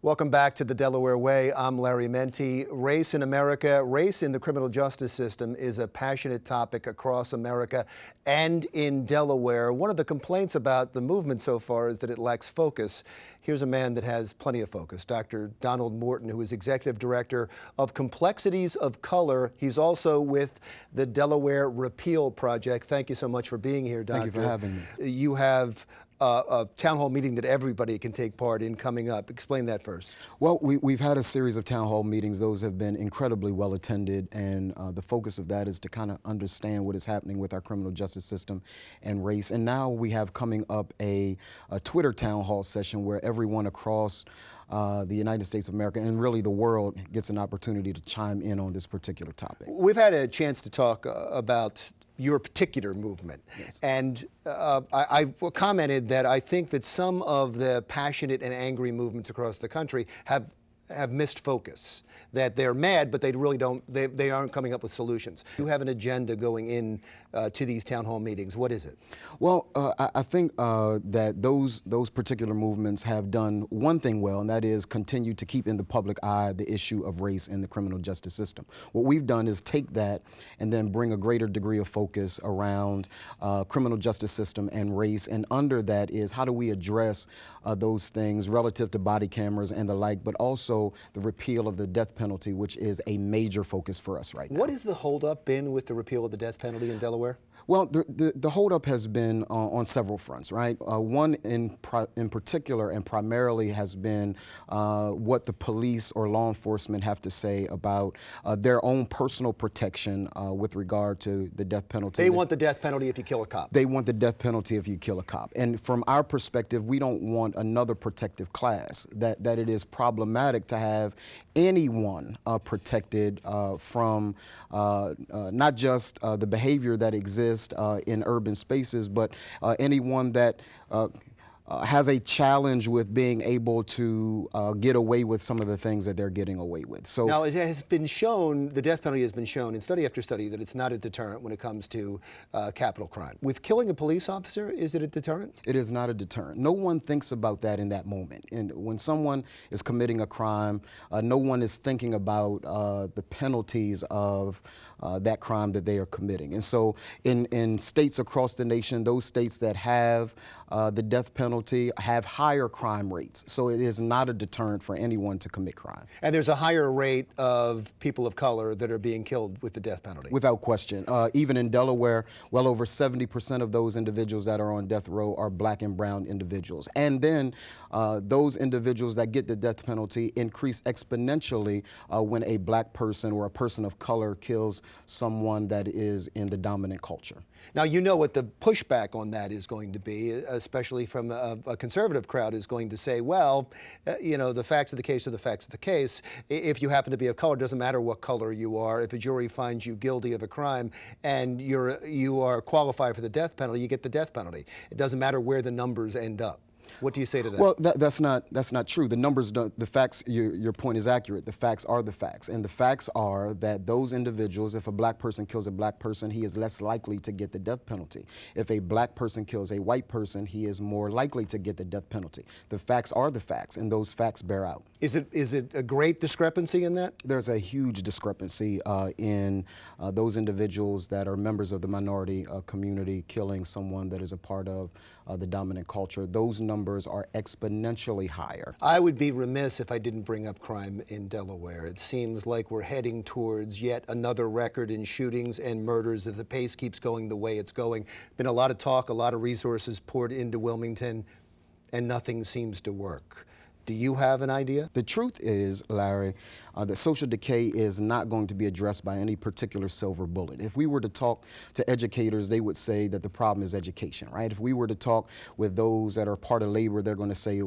Welcome back to the Delaware Way. I'm Larry Menti. Race in America, race in the criminal justice system is a passionate topic across America and in Delaware. One of the complaints about the movement so far is that it lacks focus. Here's a man that has plenty of focus, Dr. Donald Morton, who is Executive Director of Complexities of Color. He's also with the Delaware Repeal Project. Thank you so much for being here, Doctor. Thank you for having me. You have a town hall meeting that everybody can take part in coming up. Explain that first. Well, we've had a series of town hall meetings. Those have been incredibly well attended, and the focus of that is to kind of understand what is happening with our criminal justice system and race. And now we have coming up a Twitter town hall session where everyone across the United States of America and really the world gets an opportunity to chime in on this particular topic. We've had a chance to talk about your particular movement. Yes. And I commented that I think that some of the passionate and angry movements across the country have missed focus, that they're mad, but they really don't, they aren't coming up with solutions. You have an agenda going in to these town hall meetings. What is it? Well, I think that those particular movements have done one thing well, and that is continue to keep in the public eye the issue of race in the criminal justice system. What we've done is take that and then bring a greater degree of focus around criminal justice system and race, and under that is how do we address those things relative to body cameras and the like, but also the repeal of the death penalty, which is a major focus for us right now. What has the holdup been with the repeal of the death penalty in Delaware? Well, the holdup has been on several fronts, right? One in particular and primarily has been what the police or law enforcement have to say about their own personal protection with regard to the death penalty. They want the death penalty if you kill a cop. They want the death penalty if you kill a cop. And from our perspective, we don't want another protective class, that it is problematic to have anyone protected from not just the behavior that exists in urban spaces, but anyone that has a challenge with being able to get away with some of the things that they're getting away with. So now it has been shown, the death penalty has been shown in study after study that it's not a deterrent when it comes to capital crime. With killing a police officer, is it a deterrent? It is not a deterrent. No one thinks about that in that moment. And when someone is committing a crime, no one is thinking about the penalties of that crime that they are committing. And so in states across the nation, those states that have the death penalty have higher crime rates. So it is not a deterrent for anyone to commit crime. And there's a higher rate of people of color that are being killed with the death penalty. Without question. Even in Delaware, well over 70% of those individuals that are on death row are black and brown individuals. And then those individuals that get the death penalty increase exponentially when a black person or a person of color kills someone that is in the dominant culture. Now, you know what the pushback on that is going to be, especially from a conservative crowd, is going to say, well, you know, the facts of the case are the facts of the case. If you happen to be of color, it doesn't matter what color you are. If a jury finds you guilty of a crime and you are qualified for the death penalty, you get the death penalty. It doesn't matter where the numbers end up. What do you say to that? Well, that's not true. The numbers don't, the facts, your point is accurate. The facts are the facts. And the facts are that those individuals, if a black person kills a black person, he is less likely to get the death penalty. If a black person kills a white person, he is more likely to get the death penalty. The facts are the facts, and those facts bear out. Is it a great discrepancy in that? There's a huge discrepancy in those individuals that are members of the minority community killing someone that is a part of the dominant culture. Those numbers are exponentially higher. I would be remiss if I didn't bring up crime in Delaware. It seems like we're heading towards yet another record in shootings and murders, that the pace keeps going the way it's going. Been a lot of talk, a lot of resources poured into Wilmington, and nothing seems to work. Do you have an idea? The truth is, Larry, that social decay is not going to be addressed by any particular silver bullet. If we were to talk to educators, they would say that the problem is education, right? If we were to talk with those that are part of labor, they're going to say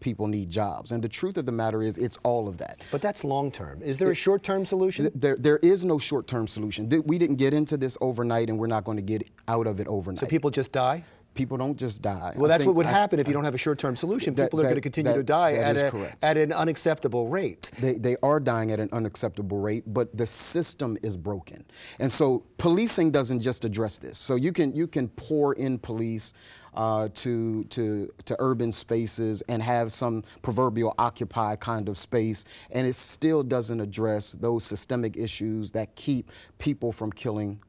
people need jobs. And the truth of the matter is, it's all of that. But that's long-term. Is there a short-term solution? There is no short-term solution. We didn't get into this overnight, and we're not going to get out of it overnight. So people just die? People don't just die. Well, that's what would happen if you don't have a short-term solution. People are going to continue to die at an unacceptable rate. They are dying at an unacceptable rate, but the system is broken. And so policing doesn't just address this. So you can pour in police to urban spaces and have some proverbial occupy kind of space, and it still doesn't address those systemic issues that keep people from killing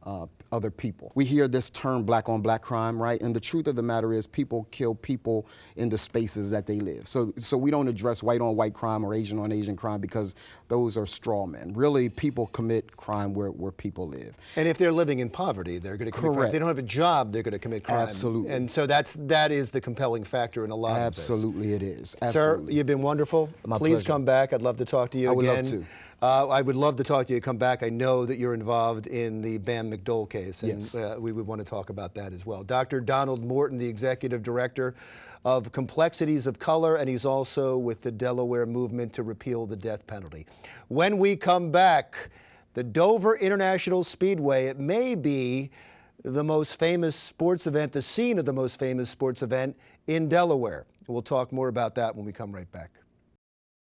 other people. We hear this term black on black crime, right? And the truth of the matter is people kill people in the spaces that they live. So we don't address white on white crime or Asian on Asian crime because those are straw men. Really, people commit crime where people live. And if they're living in poverty, they're going to commit crime. If they don't have a job, they're going to commit crime. Absolutely. And so that is the compelling factor in a lot of this. Absolutely it is. Absolutely. Sir, you've been wonderful. My Please pleasure. come back. I'd love to talk to you again. I would love to. I would love to talk to you. Come back. I know that you're involved in the Bam McDole case, and yes. We would want to talk about that as well. Dr. Donald Morton, the Executive Director of Complexities of Color, and he's also with the Delaware movement to repeal the death penalty. When we come back, the Dover International Speedway, it may be the most famous sports event, the scene of the most famous sports event in Delaware. We'll talk more about that when we come right back.